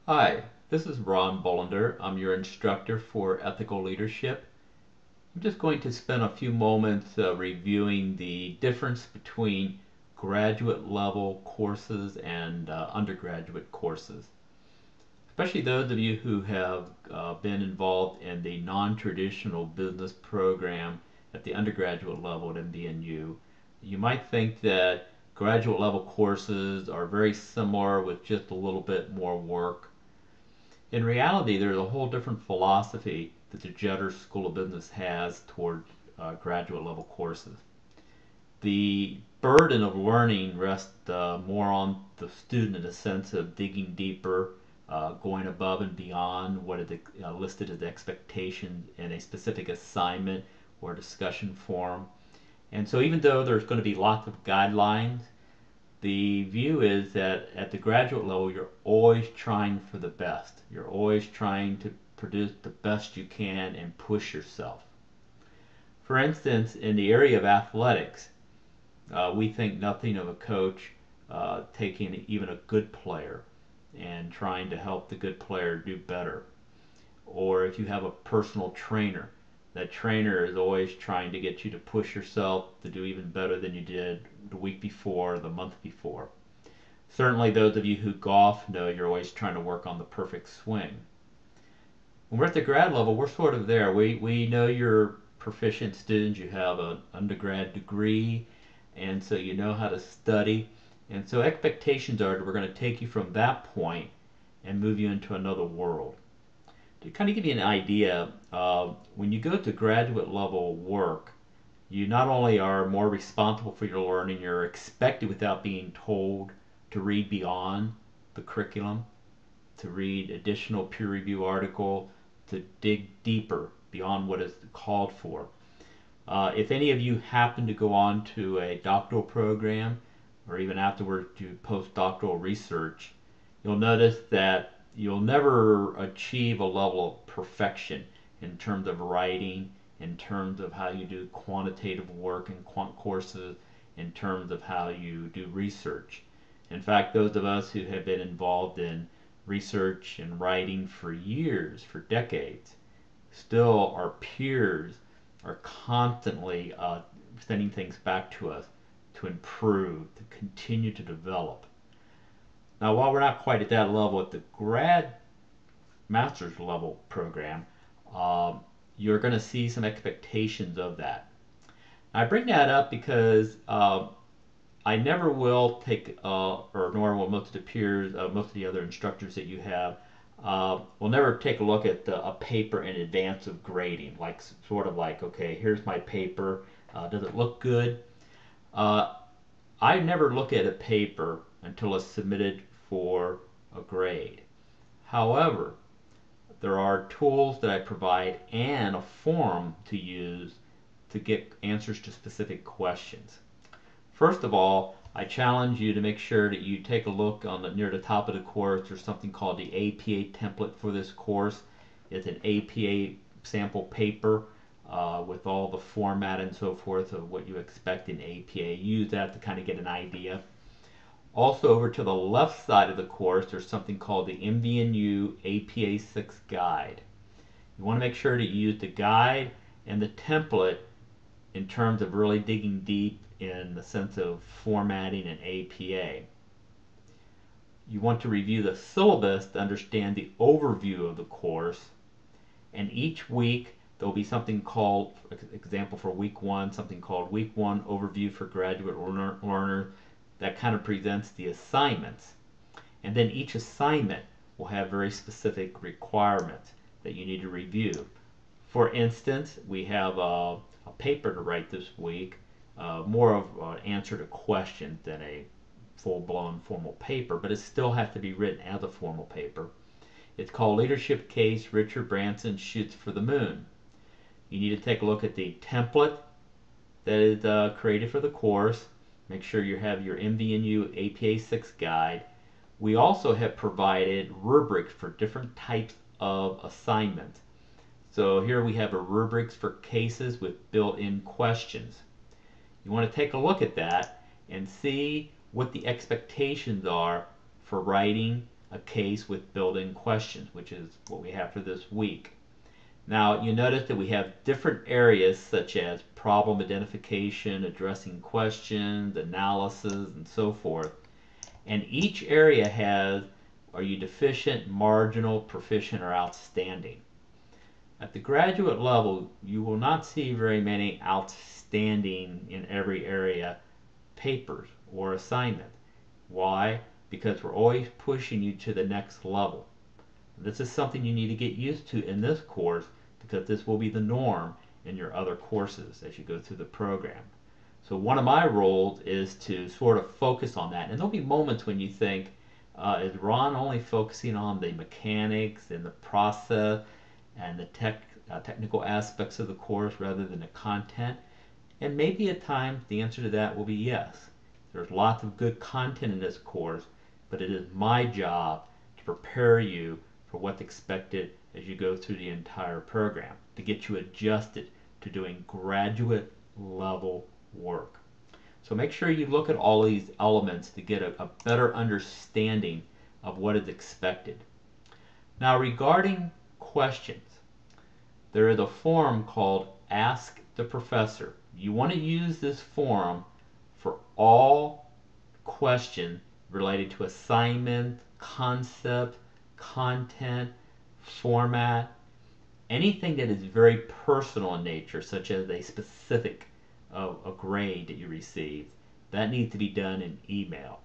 Hi, this is Ron Bolender. I'm your instructor for Ethical Leadership. I'm just going to spend a few moments reviewing the difference between graduate level courses and undergraduate courses. Especially those of you who have been involved in the non-traditional business program at the undergraduate level at MVNU, you might think that graduate level courses are very similar with just a little bit more work. In reality, there's a whole different philosophy that the Jeter School of Business has toward graduate level courses. The burden of learning rests more on the student in a sense of digging deeper, going above and beyond what is listed as expectations in a specific assignment or discussion forum. And so even though there's going to be lots of guidelines, the view is that at the graduate level, you're always trying for the best. You're always trying to produce the best you can and push yourself. For instance, in the area of athletics, we think nothing of a coach taking even a good player and trying to help the good player do better. Or if you have a personal trainer, that trainer is always trying to get you to push yourself to do even better than you did the week before, the month before. Certainly those of you who golf know you're always trying to work on the perfect swing. When we're at the grad level, we're sort of there. We know you're proficient students, you have an undergrad degree, and so you know how to study. And so expectations are that we're going to take you from that point and move you into another world. To kind of give you an idea, when you go to graduate level work, you not only are more responsible for your learning, you're expected without being told to read beyond the curriculum, to read additional peer review article, to dig deeper beyond what is called for. If any of you happen to go on to a doctoral program or even afterward to postdoctoral research, you'll notice that you'll never achieve a level of perfection in terms of writing, in terms of how you do quantitative work in quant courses, in terms of how you do research. In fact, those of us who have been involved in research and writing for years, for decades, still our peers are constantly sending things back to us to improve, to continue to develop. Now, while we're not quite at that level at the grad master's level program, you're going to see some expectations of that. I bring that up because I never will take, or nor will most of the peers, most of the other instructors that you have, will never take a look at a paper in advance of grading, like sort of like, okay, here's my paper, does it look good? I never look at a paper until it's submitted for a grade. However, there are tools that I provide and a forum to use to get answers to specific questions. First of all, I challenge you to make sure that you take a look on near the top of the course. There's something called the APA template for this course. It's an APA sample paper with all the format and so forth of what you expect in APA. Use that to kind of get an idea. Also, over to the left side of the course, there's something called the MVNU APA 6 Guide. You want to make sure that you use the guide and the template in terms of really digging deep in the sense of formatting an APA. You want to review the syllabus to understand the overview of the course, and each week there will be something called, example for week 1, something called week 1 overview for graduate learners that kind of presents the assignments. And then each assignment will have very specific requirements that you need to review. For instance, we have a paper to write this week, more of an answer to questions than a full-blown formal paper, but it still has to be written as a formal paper. It's called Leadership Case Richard Branson Shoots for the Moon. You need to take a look at the template that is created for the course. Make sure you have your MVNU APA 6 guide. We also have provided rubrics for different types of assignments. So here we have a rubrics for cases with built-in questions. You want to take a look at that and see what the expectations are for writing a case with built-in questions, which is what we have for this week. Now, you notice that we have different areas such as problem identification, addressing questions, analysis, and so forth. And each area has, are you deficient, marginal, proficient, or outstanding? At the graduate level, you will not see very many outstanding in every area papers or assignments. Why? Because we're always pushing you to the next level. This is something you need to get used to in this course because this will be the norm in your other courses as you go through the program. So one of my roles is to sort of focus on that. And there'll be moments when you think, is Ron only focusing on the mechanics and the process and the technical aspects of the course rather than the content? And maybe at times the answer to that will be yes. There's lots of good content in this course, but it is my job to prepare you for what's expected as you go through the entire program, to get you adjusted to doing graduate level work. So make sure you look at all of these elements to get a better understanding of what is expected. Now, regarding questions, there is a forum called Ask the Professor. You want to use this forum for all questions related to assignment, concept, content, format, anything that is very personal in nature, such as a specific a grade that you received. That needs to be done in email.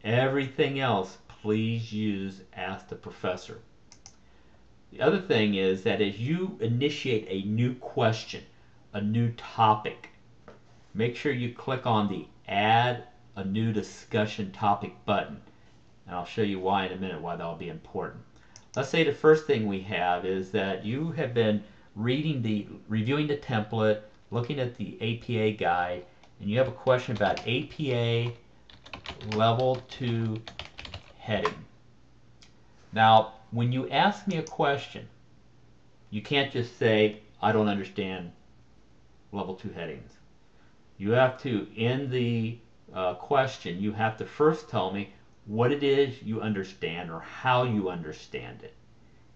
Everything else, please use Ask the Professor. The other thing is that as you initiate a new question, a new topic, make sure you click on the Add a New Discussion Topic button. And I'll show you why in a minute, why that'll be important. Let's say the first thing we have is that you have been reviewing the template, looking at the APA guide, and you have a question about APA Level 2 heading. Now, when you ask me a question, you can't just say, I don't understand Level 2 headings. You have to, in the question, you have to first tell me what it is you understand or how you understand it.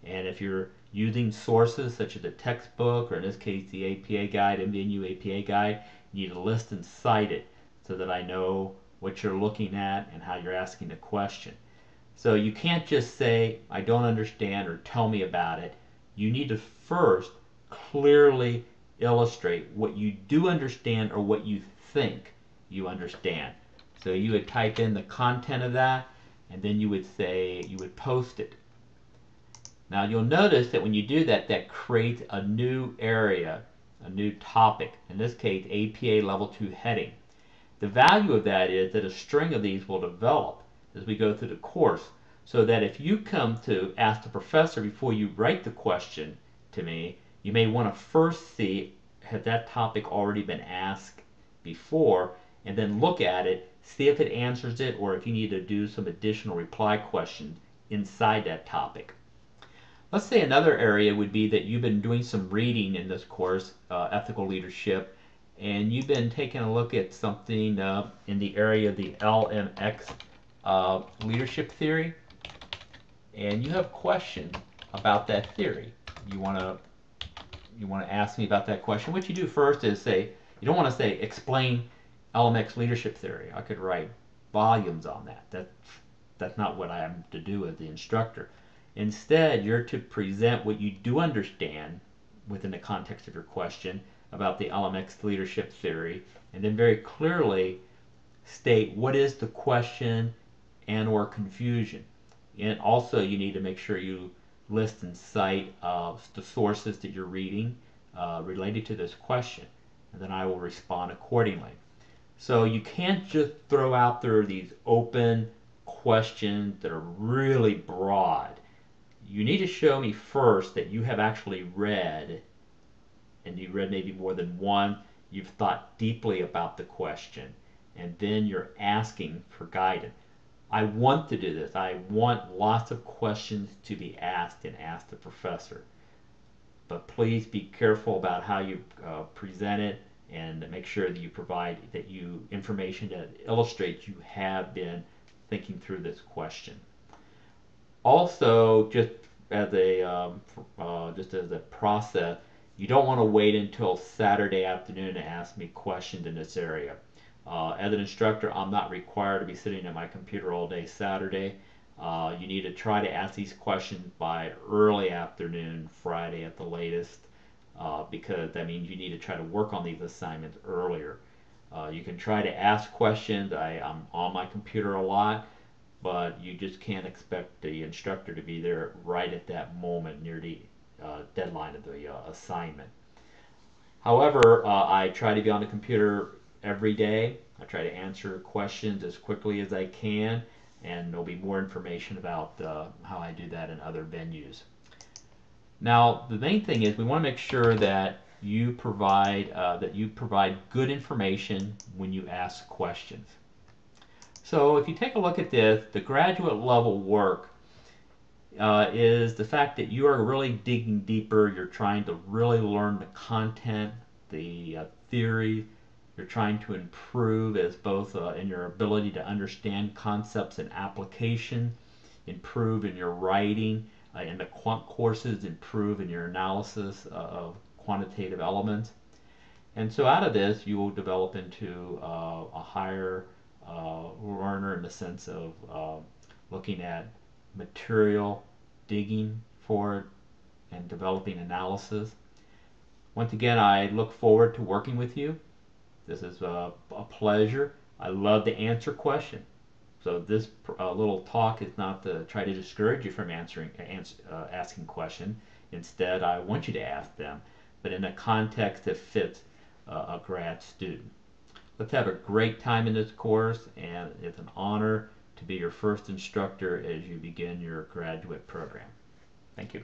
And if you're using sources such as a textbook, or in this case the APA guide, MVNU APA guide, you need to list and cite it so that I know what you're looking at and how you're asking the question. So you can't just say, I don't understand, or tell me about it. You need to first clearly illustrate what you do understand or what you think you understand. So you would type in the content of that, and then you would say, you would post it. Now you'll notice that when you do that, that creates a new area, a new topic, in this case APA Level 2 heading. The value of that is that a string of these will develop as we go through the course, so that if you come to ask the professor before you write the question to me, you may want to first see, has that topic already been asked before, and then look at it, see if it answers it, or if you need to do some additional reply questions inside that topic. Let's say another area would be that you've been doing some reading in this course, Ethical Leadership, and you've been taking a look at something in the area of the LMX leadership theory, and you have questions about that theory. You want to ask me about that question. What you do first is say, you don't want to say explain LMX leadership theory. I could write volumes on that. That's not what I am to do as the instructor. Instead, you're to present what you do understand within the context of your question about the LMX leadership theory, and then very clearly state what is the question and or confusion. And also you need to make sure you list and cite the sources that you're reading related to this question, and then I will respond accordingly. So you can't just throw out there these open questions that are really broad. You need to show me first that you have actually read, and you read maybe more than one, you've thought deeply about the question, and then you're asking for guidance. I want to do this. I want lots of questions to be asked and ask the professor. But please be careful about how you present it, and make sure that you provide information that illustrates you have been thinking through this question. Also, just as a process, you don't want to wait until Saturday afternoon to ask me questions in this area. As an instructor, I'm not required to be sitting at my computer all day Saturday. You need to try to ask these questions by early afternoon, Friday at the latest, because that means you need to try to work on these assignments earlier. You can try to ask questions. I'm on my computer a lot, but you just can't expect the instructor to be there right at that moment near the deadline of the assignment. However, I try to be on the computer every day. I try to answer questions as quickly as I can, and there'll be more information about how I do that in other venues. Now, the main thing is we want to make sure that you provide good information when you ask questions. So if you take a look at this, the graduate level work is the fact that you are really digging deeper. You're trying to really learn the content, the theory. You're trying to improve as both in your ability to understand concepts and application, improve in your writing, in the quant courses, improve in your analysis of quantitative elements. And so out of this, you will develop into a higher learner in the sense of looking at material, digging for it, and developing analysis. Once again, I look forward to working with you. This is a pleasure. I love to answer questions. So this little talk is not to try to discourage you from asking questions. Instead, I want you to ask them, but in a context that fits a grad student. Let's have a great time in this course, and it's an honor to be your first instructor as you begin your graduate program. Thank you.